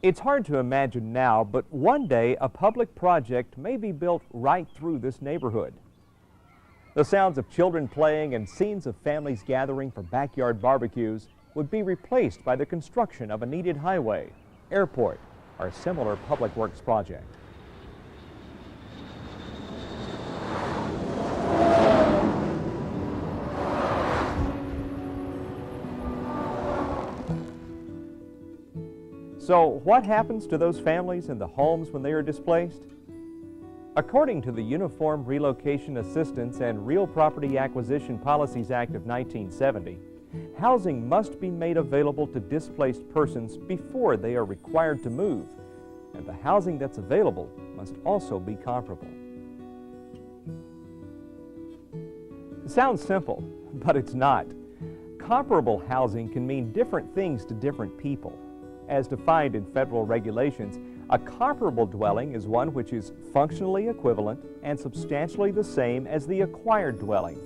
It's hard to imagine now, but one day a public project may be built right through this neighborhood. The sounds of children playing and scenes of families gathering for backyard barbecues would be replaced by the construction of a needed highway, airport, or a similar public works project. So what happens to those families and the homes when they are displaced? According to the Uniform Relocation Assistance and Real Property Acquisition Policies Act of 1970, housing must be made available to displaced persons before they are required to move, and the housing that's available must also be comparable. It sounds simple, but it's not. Comparable housing can mean different things to different people. As defined in federal regulations, a comparable dwelling is one which is functionally equivalent and substantially the same as the acquired dwelling.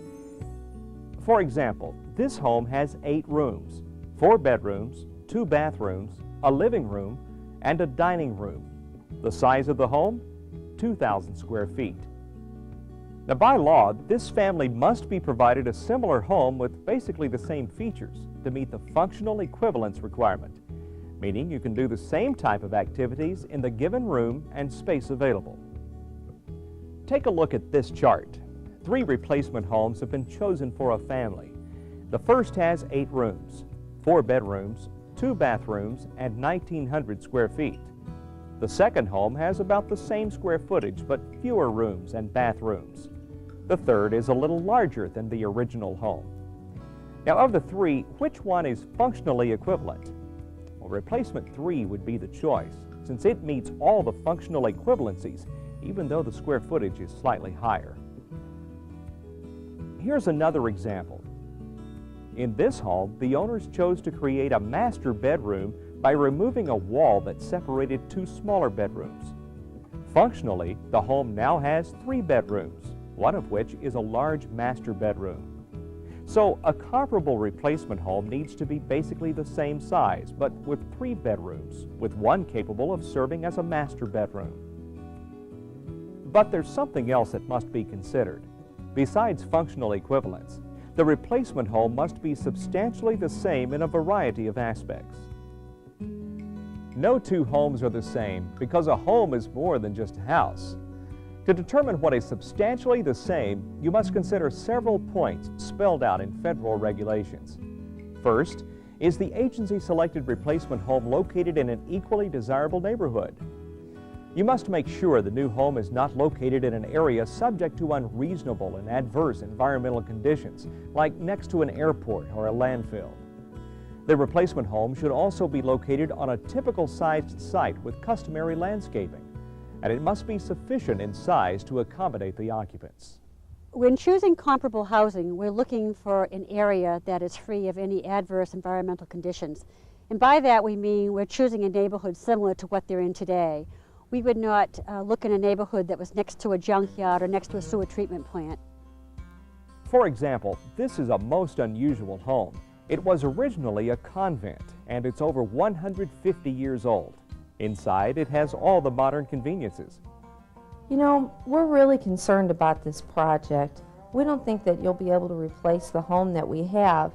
For example, this home has 8 rooms, 4 bedrooms, 2 bathrooms, a living room, and a dining room. The size of the home? 2,000 square feet. Now, by law, this family must be provided a similar home with basically the same features to meet the functional equivalence requirement, meaning you can do the same type of activities in the given room and space available. Take a look at this chart. 3 replacement homes have been chosen for a family. The first has 8 rooms, 4 bedrooms, 2 bathrooms, and 1,900 square feet. The second home has about the same square footage, but fewer rooms and bathrooms. The third is a little larger than the original home. Now, of the 3, which one is functionally equivalent? Well, replacement 3 would be the choice, since it meets all the functional equivalencies, even though the square footage is slightly higher. Here's another example. In this home, the owners chose to create a master bedroom by removing a wall that separated 2 smaller bedrooms. Functionally, the home now has 3 bedrooms, one of which is a large master bedroom. So a comparable replacement home needs to be basically the same size, but with 3 bedrooms, with one capable of serving as a master bedroom. But there's something else that must be considered. Besides functional equivalence, the replacement home must be substantially the same in a variety of aspects. No 2 homes are the same because a home is more than just a house. To determine what is substantially the same, you must consider several points spelled out in federal regulations. First, is the agency-selected replacement home located in an equally desirable neighborhood? You must make sure the new home is not located in an area subject to unreasonable and adverse environmental conditions, like next to an airport or a landfill. The replacement home should also be located on a typical sized site with customary landscaping, and it must be sufficient in size to accommodate the occupants. When choosing comparable housing, we're looking for an area that is free of any adverse environmental conditions. And by that we mean we're choosing a neighborhood similar to what they're in today. We would not look in a neighborhood that was next to a junkyard or next to a sewer treatment plant. For example, this is a most unusual home. It was originally a convent, and it's over 150 years old. Inside, it has all the modern conveniences. You know, we're really concerned about this project. We don't think that you'll be able to replace the home that we have.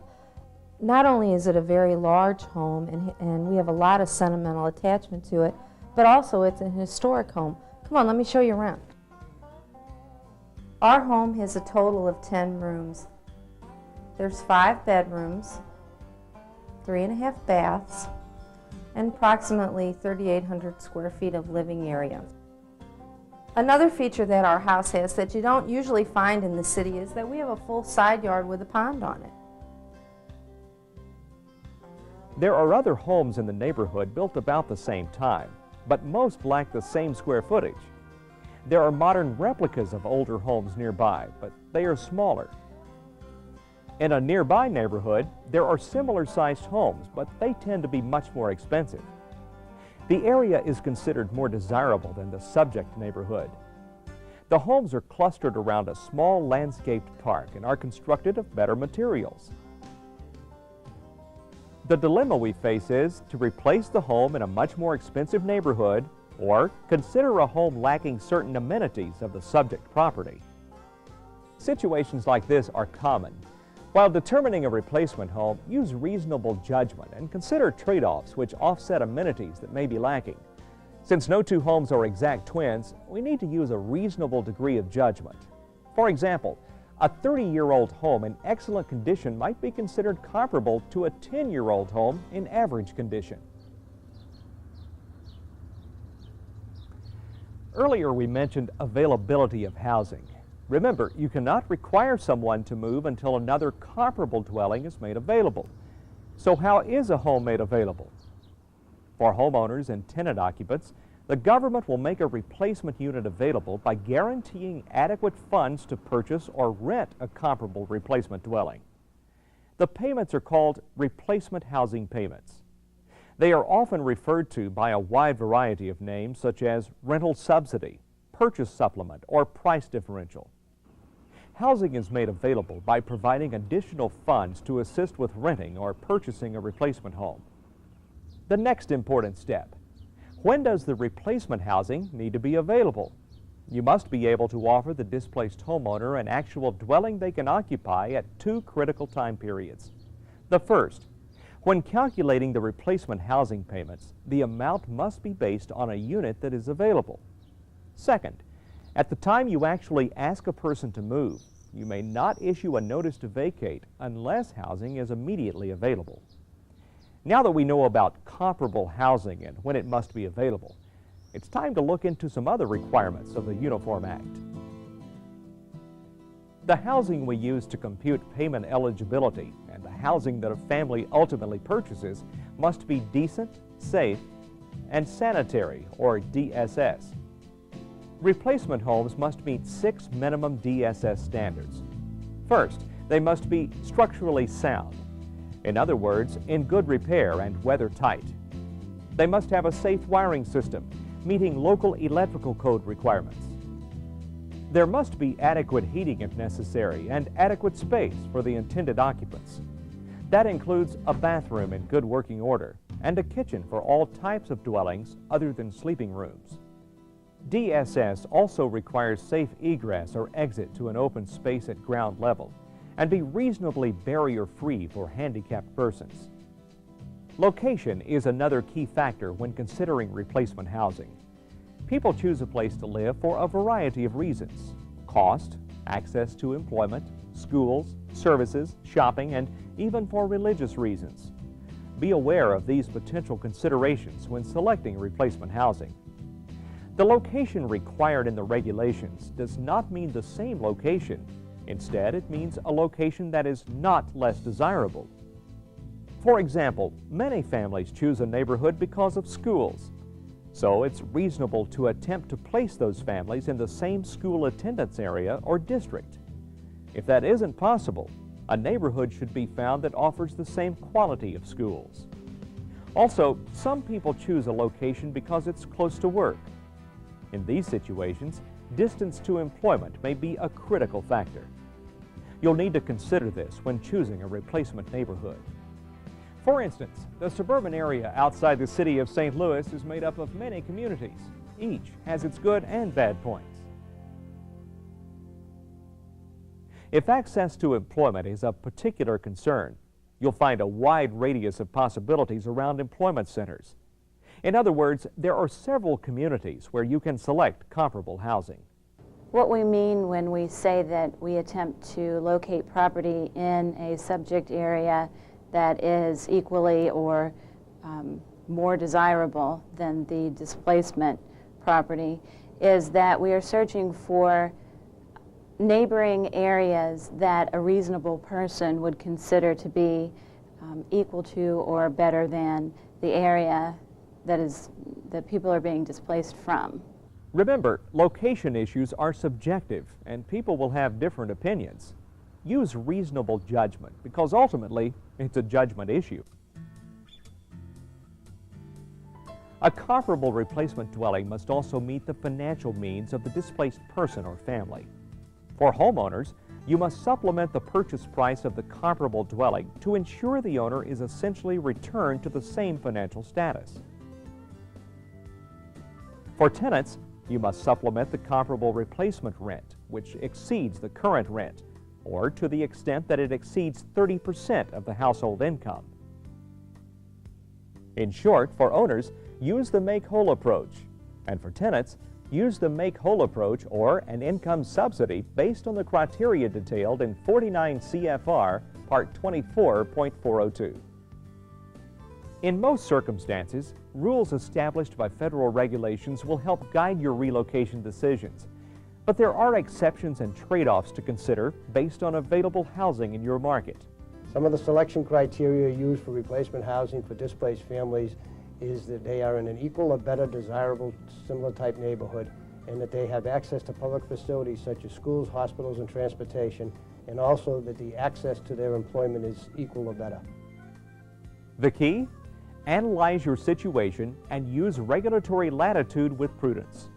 Not only is it a very large home, and we have a lot of sentimental attachment to it, but also it's an historic home. Come on, let me show you around. Our home has a total of 10 rooms. There's 5 bedrooms, 3.5 baths, and approximately 3,800 square feet of living area. Another feature that our house has that you don't usually find in the city is that we have a full side yard with a pond on it. There are other homes in the neighborhood built about the same time, but most lack the same square footage. There are modern replicas of older homes nearby, but they are smaller. In a nearby neighborhood, there are similar-sized homes, but they tend to be much more expensive. The area is considered more desirable than the subject neighborhood. The homes are clustered around a small landscaped park and are constructed of better materials. The dilemma we face is to replace the home in a much more expensive neighborhood or consider a home lacking certain amenities of the subject property. Situations like this are common. While determining a replacement home, use reasonable judgment and consider trade-offs which offset amenities that may be lacking. Since no two homes are exact twins, we need to use a reasonable degree of judgment. For example, a 30-year-old home in excellent condition might be considered comparable to a 10-year-old home in average condition. Earlier we mentioned availability of housing. Remember, you cannot require someone to move until another comparable dwelling is made available. So how is a home made available? For homeowners and tenant occupants, the government will make a replacement unit available by guaranteeing adequate funds to purchase or rent a comparable replacement dwelling. The payments are called replacement housing payments. They are often referred to by a wide variety of names such as rental subsidy, purchase supplement, or price differential. Housing is made available by providing additional funds to assist with renting or purchasing a replacement home. The next important step: when does the replacement housing need to be available? You must be able to offer the displaced homeowner an actual dwelling they can occupy at two critical time periods. The first, when calculating the replacement housing payments, the amount must be based on a unit that is available. Second, at the time you actually ask a person to move, you may not issue a notice to vacate unless housing is immediately available. Now that we know about comparable housing and when it must be available, it's time to look into some other requirements of the Uniform Act. The housing we use to compute payment eligibility and the housing that a family ultimately purchases must be decent, safe, and sanitary, or DSS. Replacement homes must meet 6 minimum DSS standards. First, they must be structurally sound. In other words, in good repair and weather-tight. They must have a safe wiring system, meeting local electrical code requirements. There must be adequate heating if necessary and adequate space for the intended occupants. That includes a bathroom in good working order and a kitchen for all types of dwellings other than sleeping rooms. DSS also requires safe egress or exit to an open space at ground level and be reasonably barrier-free for handicapped persons. Location is another key factor when considering replacement housing. People choose a place to live for a variety of reasons: cost, access to employment, schools, services, shopping, and even for religious reasons. Be aware of these potential considerations when selecting replacement housing. The location required in the regulations does not mean the same location. Instead, it means a location that is not less desirable. For example, many families choose a neighborhood because of schools. So it's reasonable to attempt to place those families in the same school attendance area or district. If that isn't possible, a neighborhood should be found that offers the same quality of schools. Also, some people choose a location because it's close to work. In these situations, distance to employment may be a critical factor. You'll need to consider this when choosing a replacement neighborhood. For instance, the suburban area outside the city of St. Louis is made up of many communities. Each has its good and bad points. If access to employment is of particular concern, you'll find a wide radius of possibilities around employment centers. In other words, there are several communities where you can select comparable housing. What we mean when we say that we attempt to locate property in a subject area that is equally or more desirable than the displacement property is that we are searching for neighboring areas that a reasonable person would consider to be equal to or better than the area that people are being displaced from. Remember, location issues are subjective and people will have different opinions. Use reasonable judgment because ultimately it's a judgment issue. A comparable replacement dwelling must also meet the financial means of the displaced person or family. For homeowners, you must supplement the purchase price of the comparable dwelling to ensure the owner is essentially returned to the same financial status. For tenants, you must supplement the comparable replacement rent, which exceeds the current rent, or to the extent that it exceeds 30% of the household income. In short, for owners, use the make-whole approach, and for tenants, use the make-whole approach or an income subsidy based on the criteria detailed in 49 CFR Part 24.402. In most circumstances, rules established by federal regulations will help guide your relocation decisions, but there are exceptions and trade-offs to consider based on available housing in your market. Some of the selection criteria used for replacement housing for displaced families is that they are in an equal or better desirable similar type neighborhood, and that they have access to public facilities such as schools, hospitals, and transportation, and also that the access to their employment is equal or better. The key? Analyze your situation and use regulatory latitude with prudence.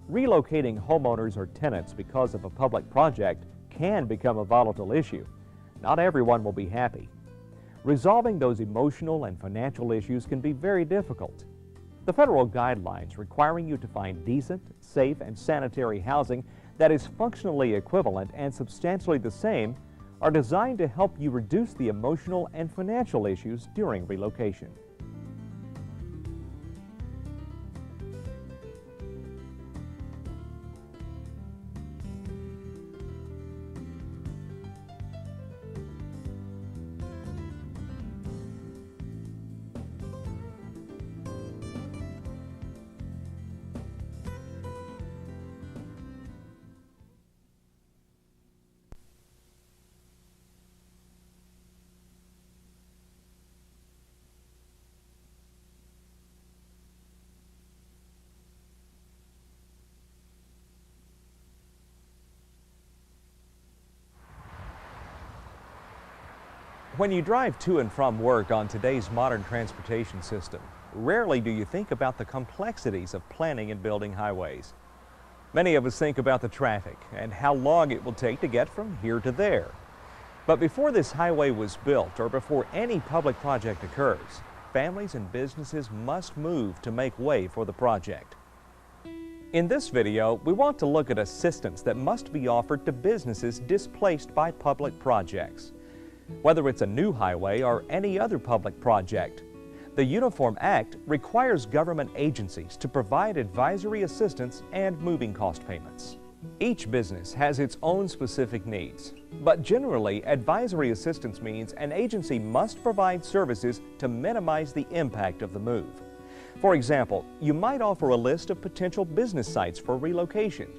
Relocating homeowners or tenants because of a public project can become a volatile issue. Not everyone will be happy. Resolving those emotional and financial issues can be very difficult. The federal guidelines requiring you to find decent, safe, and sanitary housing that is functionally equivalent and substantially the same are designed to help you reduce the emotional and financial issues during relocation. When you drive to and from work on today's modern transportation system, rarely do you think about the complexities of planning and building highways. Many of us think about the traffic and how long it will take to get from here to there. But before this highway was built, or before any public project occurs, families and businesses must move to make way for the project. In this video, we want to look at assistance that must be offered to businesses displaced by public projects. Whether it's a new highway or any other public project, the Uniform Act requires government agencies to provide advisory assistance and moving cost payments. Each business has its own specific needs, but generally advisory assistance means an agency must provide services to minimize the impact of the move. For example, you might offer a list of potential business sites for relocation.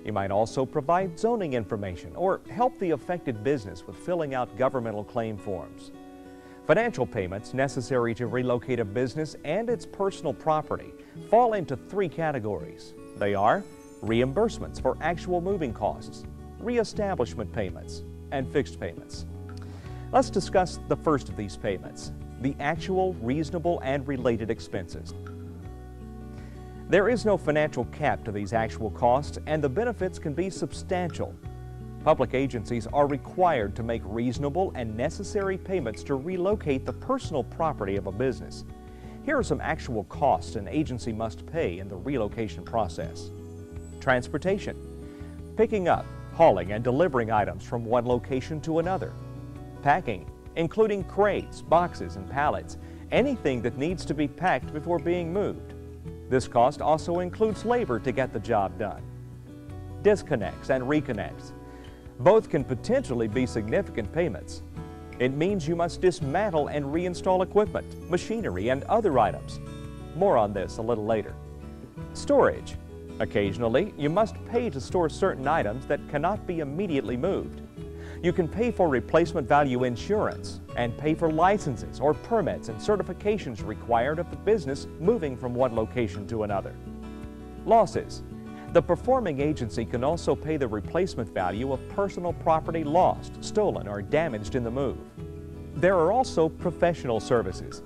You might also provide zoning information or help the affected business with filling out governmental claim forms. Financial payments necessary to relocate a business and its personal property fall into three categories. They are reimbursements for actual moving costs, reestablishment payments, and fixed payments. Let's discuss the first of these payments, the actual, reasonable, and related expenses. There is no financial cap to these actual costs, and the benefits can be substantial. Public agencies are required to make reasonable and necessary payments to relocate the personal property of a business. Here are some actual costs an agency must pay in the relocation process. Transportation, picking up, hauling, and delivering items from one location to another. Packing, including crates, boxes, and pallets, anything that needs to be packed before being moved. This cost also includes labor to get the job done. Disconnects and reconnects. Both can potentially be significant payments. It means you must dismantle and reinstall equipment, machinery, and other items. More on this a little later. Storage. Occasionally, you must pay to store certain items that cannot be immediately moved. You can pay for replacement value insurance and pay for licenses or permits and certifications required of the business moving from one location to another. Losses. The performing agency can also pay the replacement value of personal property lost, stolen, or damaged in the move. There are also professional services.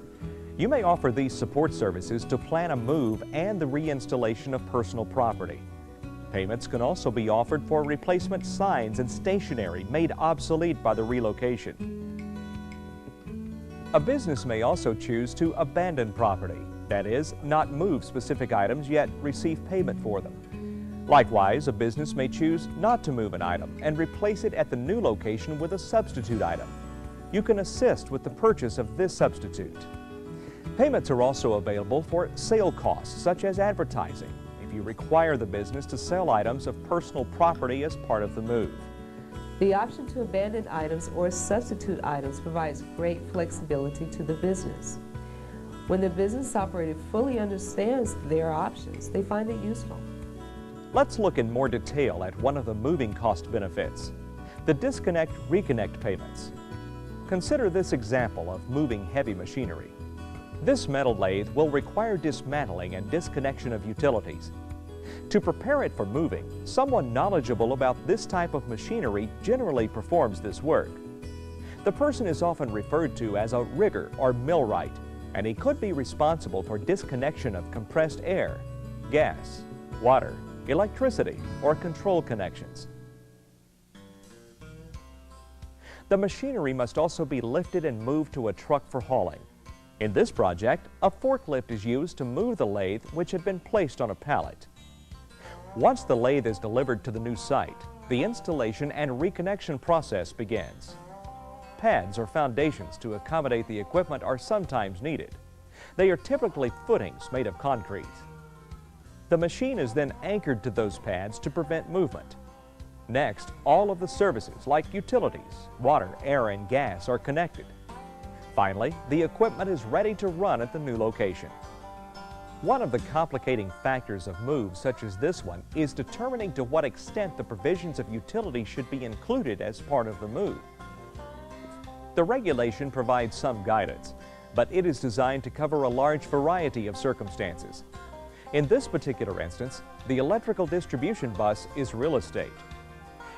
You may offer these support services to plan a move and the reinstallation of personal property. Payments can also be offered for replacement signs and stationery made obsolete by the relocation. A business may also choose to abandon property, that is, not move specific items yet receive payment for them. Likewise, a business may choose not to move an item and replace it at the new location with a substitute item. You can assist with the purchase of this substitute. Payments are also available for sale costs such as advertising, if you require the business to sell items of personal property as part of the move. The option to abandon items or substitute items provides great flexibility to the business. When the business operator fully understands their options, they find it useful. Let's look in more detail at one of the moving cost benefits, the disconnect-reconnect payments. Consider this example of moving heavy machinery. This metal lathe will require dismantling and disconnection of utilities. To prepare it for moving, someone knowledgeable about this type of machinery generally performs this work. The person is often referred to as a rigger or millwright, and he could be responsible for disconnection of compressed air, gas, water, electricity, or control connections. The machinery must also be lifted and moved to a truck for hauling. In this project, a forklift is used to move the lathe which had been placed on a pallet. Once the lathe is delivered to the new site, the installation and reconnection process begins. Pads or foundations to accommodate the equipment are sometimes needed. They are typically footings made of concrete. The machine is then anchored to those pads to prevent movement. Next, all of the services like utilities, water, air, and gas are connected. Finally, the equipment is ready to run at the new location. One of the complicating factors of moves such as this one is determining to what extent the provisions of utilities should be included as part of the move. The regulation provides some guidance, but it is designed to cover a large variety of circumstances. In this particular instance, the electrical distribution bus is real estate.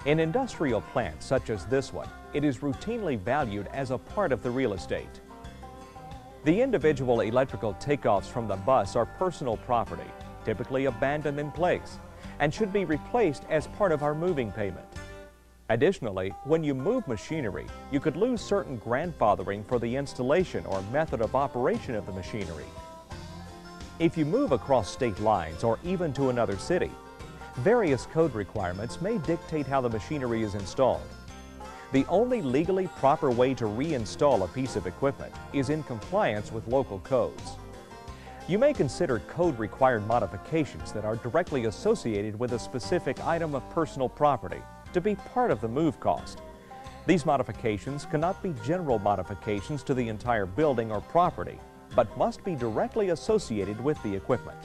In industrial plants such as this one, it is routinely valued as a part of the real estate. The individual electrical takeoffs from the bus are personal property, typically abandoned in place, and should be replaced as part of our moving payment. Additionally, when you move machinery, you could lose certain grandfathering for the installation or method of operation of the machinery. If you move across state lines or even to another city, various code requirements may dictate how the machinery is installed. The only legally proper way to reinstall a piece of equipment is in compliance with local codes. You may consider code-required modifications that are directly associated with a specific item of personal property to be part of the move cost. These modifications cannot be general modifications to the entire building or property, but must be directly associated with the equipment.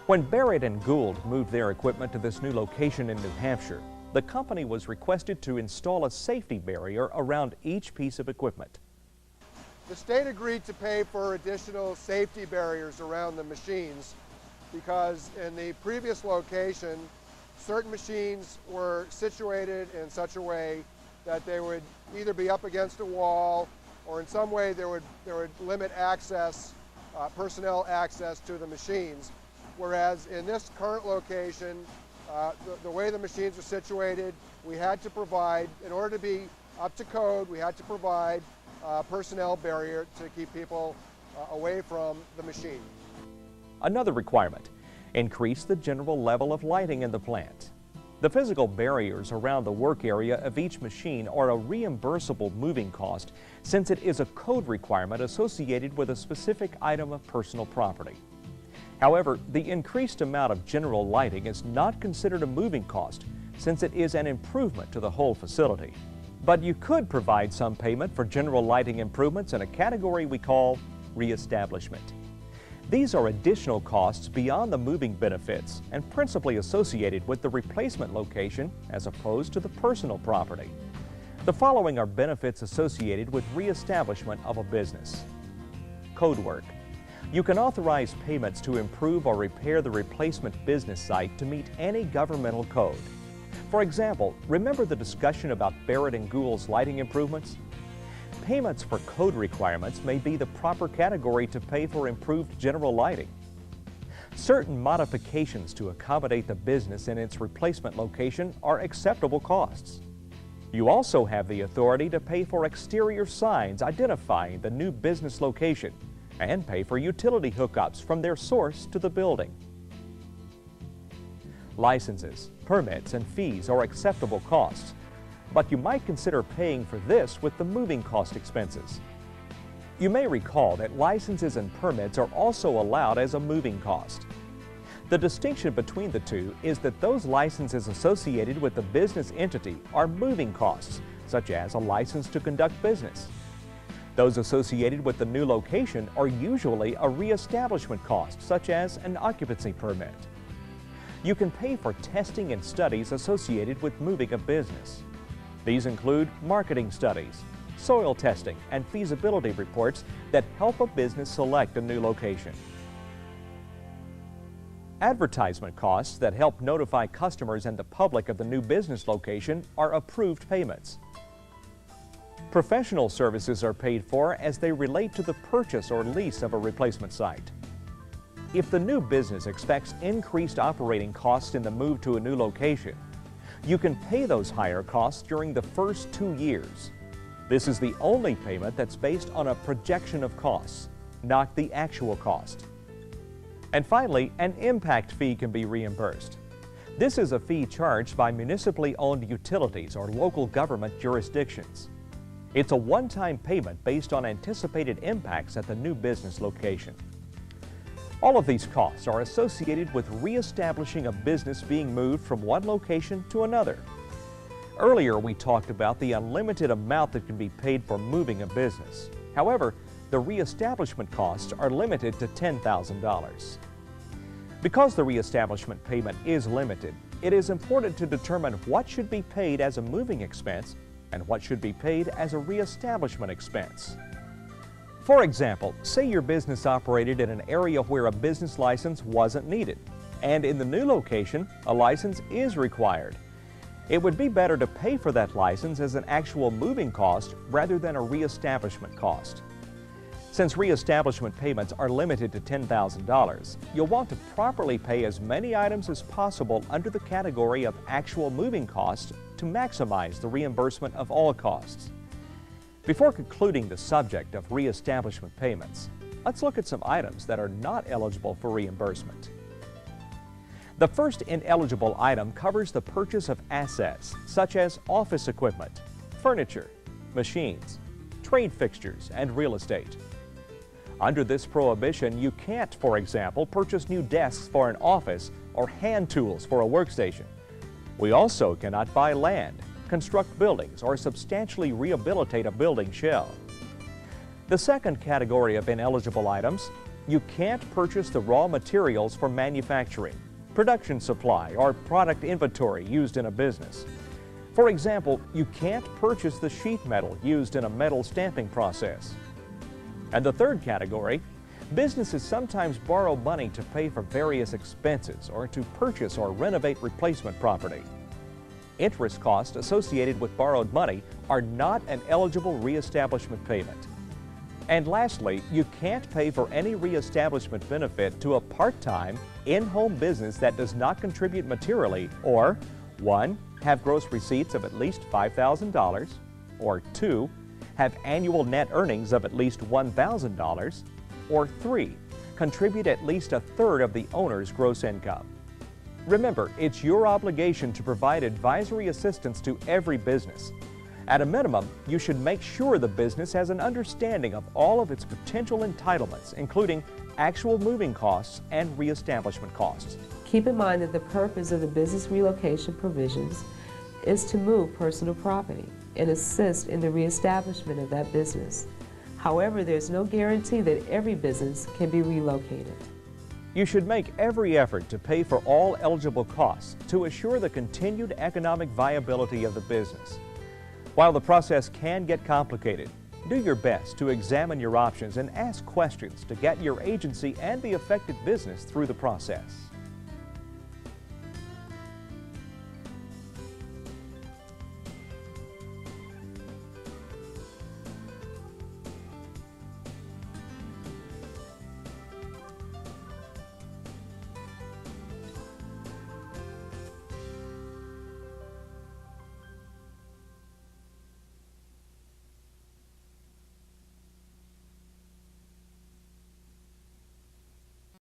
When Barrett & Gould moved their equipment to this new location in New Hampshire, the company was requested to install a safety barrier around each piece of equipment. The state agreed to pay for additional safety barriers around the machines because in the previous location, certain machines were situated in such a way that they would either be up against a wall or in some way there would limit access, personnel access to the machines. Whereas in this current location, the way the machines are situated, we had to provide, in order to be up to code, we had to provide a personnel barrier to keep people away from the machine. Another requirement, increase the general level of lighting in the plant. The physical barriers around the work area of each machine are a reimbursable moving cost since it is a code requirement associated with a specific item of personal property. However, the increased amount of general lighting is not considered a moving cost since it is an improvement to the whole facility. But you could provide some payment for general lighting improvements in a category we call reestablishment. These are additional costs beyond the moving benefits and principally associated with the replacement location as opposed to the personal property. The following are benefits associated with reestablishment of a business. Code work. You can authorize payments to improve or repair the replacement business site to meet any governmental code. For example, remember the discussion about Barrett & Gould's lighting improvements? Payments for code requirements may be the proper category to pay for improved general lighting. Certain modifications to accommodate the business in its replacement location are acceptable costs. You also have the authority to pay for exterior signs identifying the new business location and pay for utility hookups from their source to the building. Licenses, permits, and fees are acceptable costs, but you might consider paying for this with the moving cost expenses. You may recall that licenses and permits are also allowed as a moving cost. The distinction between the two is that those licenses associated with the business entity are moving costs, such as a license to conduct business. Those associated with the new location are usually a reestablishment cost, such as an occupancy permit. You can pay for testing and studies associated with moving a business. These include marketing studies, soil testing, and feasibility reports that help a business select a new location. Advertisement costs that help notify customers and the public of the new business location are approved payments. Professional services are paid for as they relate to the purchase or lease of a replacement site. If the new business expects increased operating costs in the move to a new location, you can pay those higher costs during the first 2 years. This is the only payment that's based on a projection of costs, not the actual cost. And finally, an impact fee can be reimbursed. This is a fee charged by municipally owned utilities or local government jurisdictions. It's a one-time payment based on anticipated impacts at the new business location. All of these costs are associated with reestablishing a business being moved from one location to another. Earlier, we talked about the unlimited amount that can be paid for moving a business. However, the reestablishment costs are limited to $10,000. Because the reestablishment payment is limited, it is important to determine what should be paid as a moving expense and what should be paid as a reestablishment expense. For example, say your business operated in an area where a business license wasn't needed, and in the new location, a license is required. It would be better to pay for that license as an actual moving cost rather than a reestablishment cost. Since reestablishment payments are limited to $10,000, you'll want to properly pay as many items as possible under the category of actual moving costs to maximize the reimbursement of all costs. Before concluding the subject of reestablishment payments, let's look at some items that are not eligible for reimbursement. The first ineligible item covers the purchase of assets such as office equipment, furniture, machines, trade fixtures, and real estate. Under this prohibition, you can't, for example, purchase new desks for an office or hand tools for a workstation. We also cannot buy land, construct buildings, or substantially rehabilitate a building shell. The second category of ineligible items, you can't purchase the raw materials for manufacturing, production supply, or product inventory used in a business. For example, you can't purchase the sheet metal used in a metal stamping process. And the third category, businesses sometimes borrow money to pay for various expenses or to purchase or renovate replacement property. Interest costs associated with borrowed money are not an eligible reestablishment payment. And lastly, you can't pay for any reestablishment benefit to a part-time, in-home business that does not contribute materially or 1. Have gross receipts of at least $5,000, or 2. Have annual net earnings of at least $1,000, or 3. Contribute at least a third of the owner's gross income. Remember, it's your obligation to provide advisory assistance to every business. At a minimum, you should make sure the business has an understanding of all of its potential entitlements, including actual moving costs and reestablishment costs. Keep in mind that the purpose of the business relocation provisions is to move personal property and assist in the reestablishment of that business. However, there's no guarantee that every business can be relocated. You should make every effort to pay for all eligible costs to assure the continued economic viability of the business. While the process can get complicated, do your best to examine your options and ask questions to get your agency and the affected business through the process.